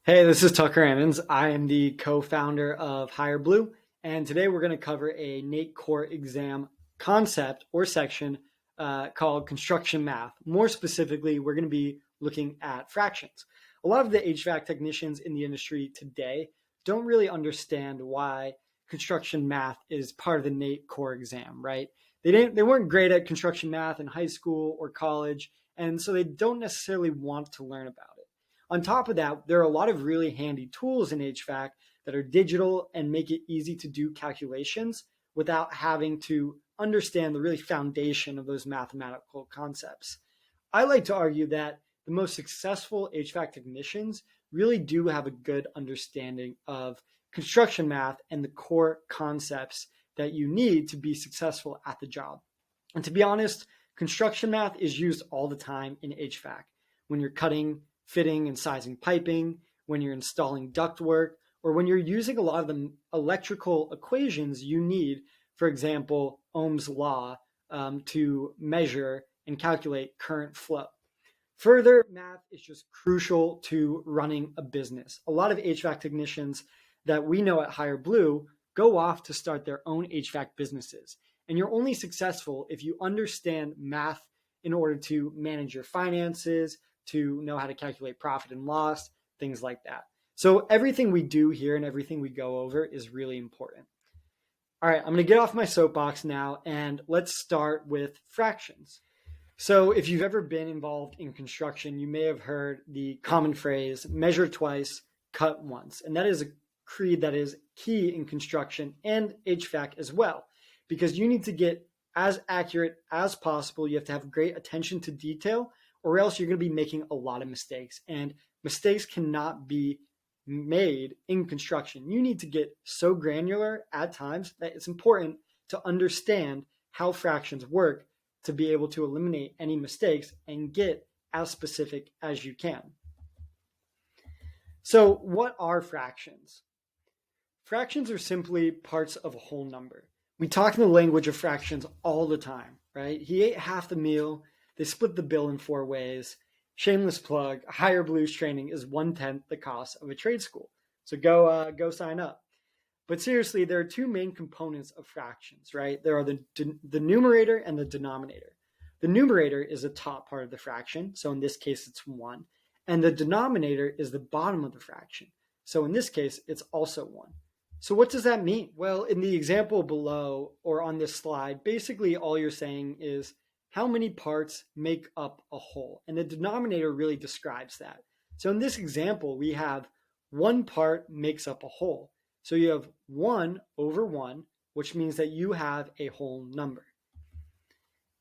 Hey, this is Tucker Ammons. I am the co-founder of Higher Blue, and today we're going to cover a NAET core exam concept or section called construction math. More specifically, we're going to be looking at fractions. A lot of the HVAC technicians in the industry today don't really understand why construction math is part of the NAET core exam, right? They weren't great at construction math in high school or college, and so they don't necessarily want to learn about it. On top of that, there are a lot of really handy tools in HVAC that are digital and make it easy to do calculations without having to understand the really foundation of those mathematical concepts. I like to argue that the most successful HVAC technicians really do have a good understanding of construction math and the core concepts that you need to be successful at the job. And to be honest, construction math is used all the time in HVAC when you're cutting, fitting, and sizing piping, when you're installing ductwork, or when you're using a lot of the electrical equations you need, for example, Ohm's law, to measure and calculate current flow. Further, math is just crucial to running a business. A lot of HVAC technicians that we know at Higher Blue go off to start their own HVAC businesses. And you're only successful if you understand math in order to manage your finances, to know how to calculate profit and loss, things like that. So everything we do here and everything we go over is really important. All right, I'm going to get off my soapbox now and let's start with fractions. So if you've ever been involved in construction, you may have heard the common phrase, measure twice, cut once. And that is a creed that is key in construction and HVAC as well, because you need to get as accurate as possible. You have to have great attention to detail, or else you're going to be making a lot of mistakes. And mistakes cannot be made in construction. You need to get so granular at times that it's important to understand how fractions work to be able to eliminate any mistakes and get as specific as you can. So what are fractions? Fractions are simply parts of a whole number. We talk in the language of fractions all the time, right? He ate half the meal. They split the bill in 4 ways. Shameless plug, Higher Blues training is 1/10 the cost of a trade school. So go sign up. But seriously, there are 2 main components of fractions, right? There are the numerator and the denominator. The numerator is the top part of the fraction. So in this case, it's 1. And the denominator is the bottom of the fraction. So in this case, it's also 1. So what does that mean? Well, in the example below or on this slide, basically all you're saying is how many parts make up a whole. And the denominator really describes that. So in this example, we have 1 part makes up a whole. So you have 1 over 1, which means that you have a whole number.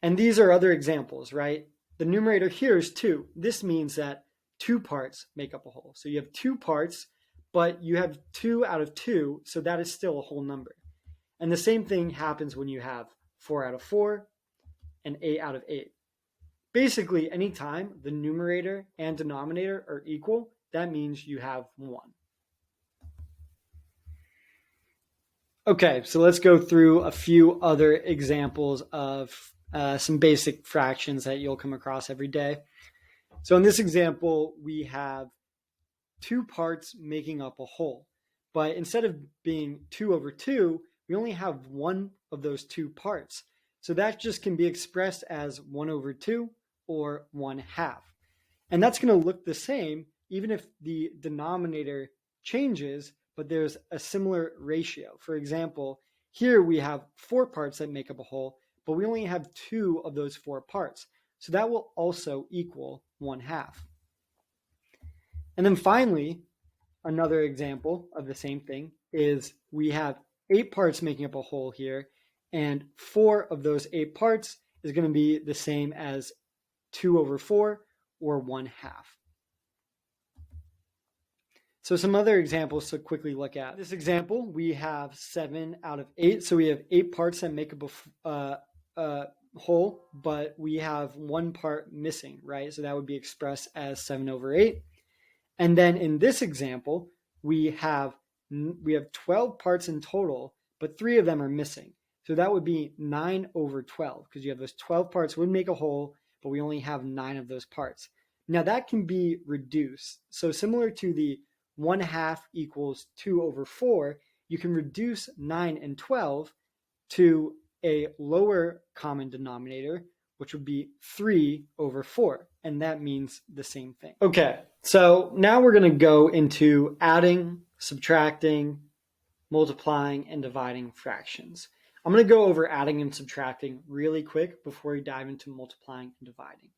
And these are other examples, right? The numerator here is 2. This means that 2 parts make up a whole. So you have 2 parts, but you have 2 out of 2, so that is still a whole number. And the same thing happens when you have 4 out of 4 and 8 out of 8. Basically, anytime the numerator and denominator are equal, that means you have 1. Okay, so let's go through a few other examples of some basic fractions that you'll come across every day. So in this example, we have 2 parts making up a whole. But instead of being 2 over 2, we only have 1 of those 2 parts. So that just can be expressed as 1 over 2 or 1/2. And that's going to look the same even if the denominator changes, but there's a similar ratio. For example, here we have 4 parts that make up a whole, but we only have 2 of those 4 parts. So that will also equal 1/2. And then finally, another example of the same thing is we have 8 parts making up a whole here, and 4 of those 8 parts is going to be the same as 2 over 4 or 1/2. So some other examples to quickly look at. This example, we have 7 out of 8. So we have 8 parts that make up a whole, but we have 1 part missing, right? So that would be expressed as 7 over 8. And then in this example, we have 12 parts in total, but 3 of them are missing. So that would be 9 over 12, because you have those 12 parts would make a whole, but we only have 9 of those parts. Now that can be reduced. So similar to the 1/2 equals 2 over 4, you can reduce 9 and 12 to a lower common denominator, which would be 3 over 4. And that means the same thing. Okay, so now we're going to go into adding, subtracting, multiplying, and dividing fractions. I'm going to go over adding and subtracting really quick before we dive into multiplying and dividing.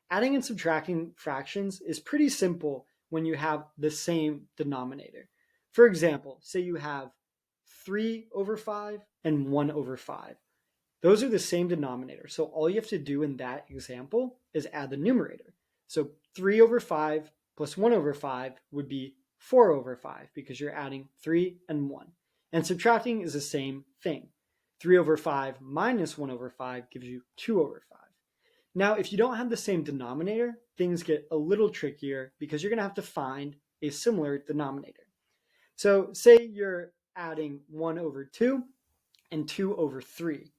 Adding and subtracting fractions is pretty simple when you have the same denominator. For example, say you have 3 over 5 and 1 over 5. Those are the same denominator. So all you have to do in that example is add the numerator. So 3 over 5 plus 1 over 5 would be 4 over 5 because you're adding 3 and 1. And subtracting is the same thing. 3 over 5 minus 1 over 5 gives you 2 over 5. Now, if you don't have the same denominator, things get a little trickier because you're going to have to find a similar denominator. So say you're adding 1 over 2 and 2 over 3.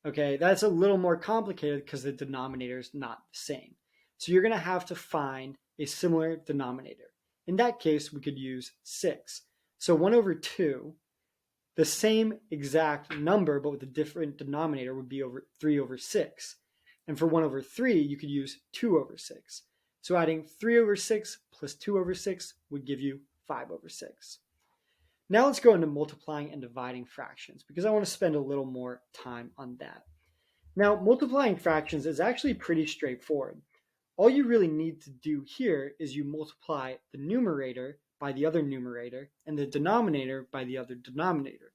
Okay, that's a little more complicated because the denominator is not the same. So you're going to have to find a similar denominator. In that case, we could use 6. So 1 over 2, the same exact number, but with a different denominator, would be 3 over 6. And for 1 over 3, you could use 2 over 6. So adding 3 over 6 plus 2 over 6 would give you 5 over 6. Now let's go into multiplying and dividing fractions because I want to spend a little more time on that. Now, multiplying fractions is actually pretty straightforward. All you really need to do here is you multiply the numerator by the other numerator and the denominator by the other denominator.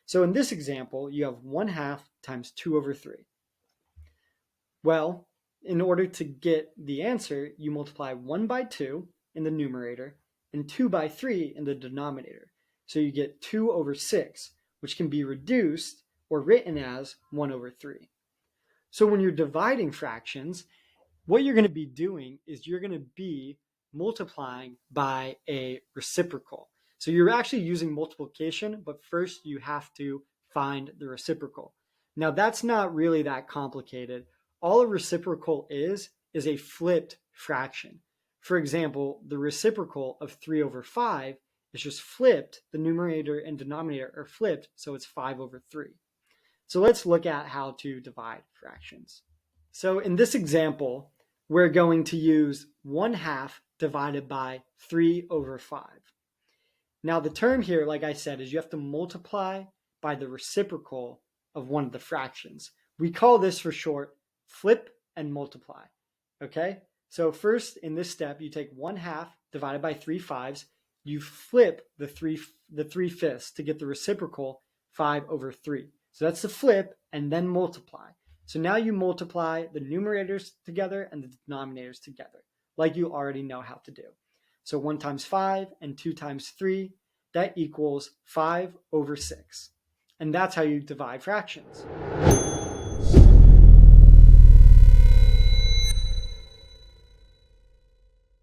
So in this example, you have 1/2 times 2 over 3. Well, in order to get the answer, you multiply 1 by 2 in the numerator and 2 by 3 in the denominator. So you get 2 over 6, which can be reduced or written as 1 over 3. So when you're dividing fractions, what you're going to be doing is you're going to be multiplying by a reciprocal. So you're actually using multiplication, but first you have to find the reciprocal. Now that's not really that complicated. All a reciprocal is a flipped fraction. For example, the reciprocal of 3 over 5 is just flipped. The numerator and denominator are flipped, so it's 5 over 3. So let's look at how to divide fractions. So in this example, we're going to use 1/2 divided by 3 over 5. Now the term here, like I said, is you have to multiply by the reciprocal of one of the fractions. We call this for short flip and multiply. Okay, so first in this step, you take 1/2 divided by 3/5. You flip the 3/5 to get the reciprocal 5 over 3. So that's the flip and then multiply. So now you multiply the numerators together and the denominators together, like you already know how to do. So 1 times 5 and 2 times 3, that equals 5 over 6. And that's how you divide fractions.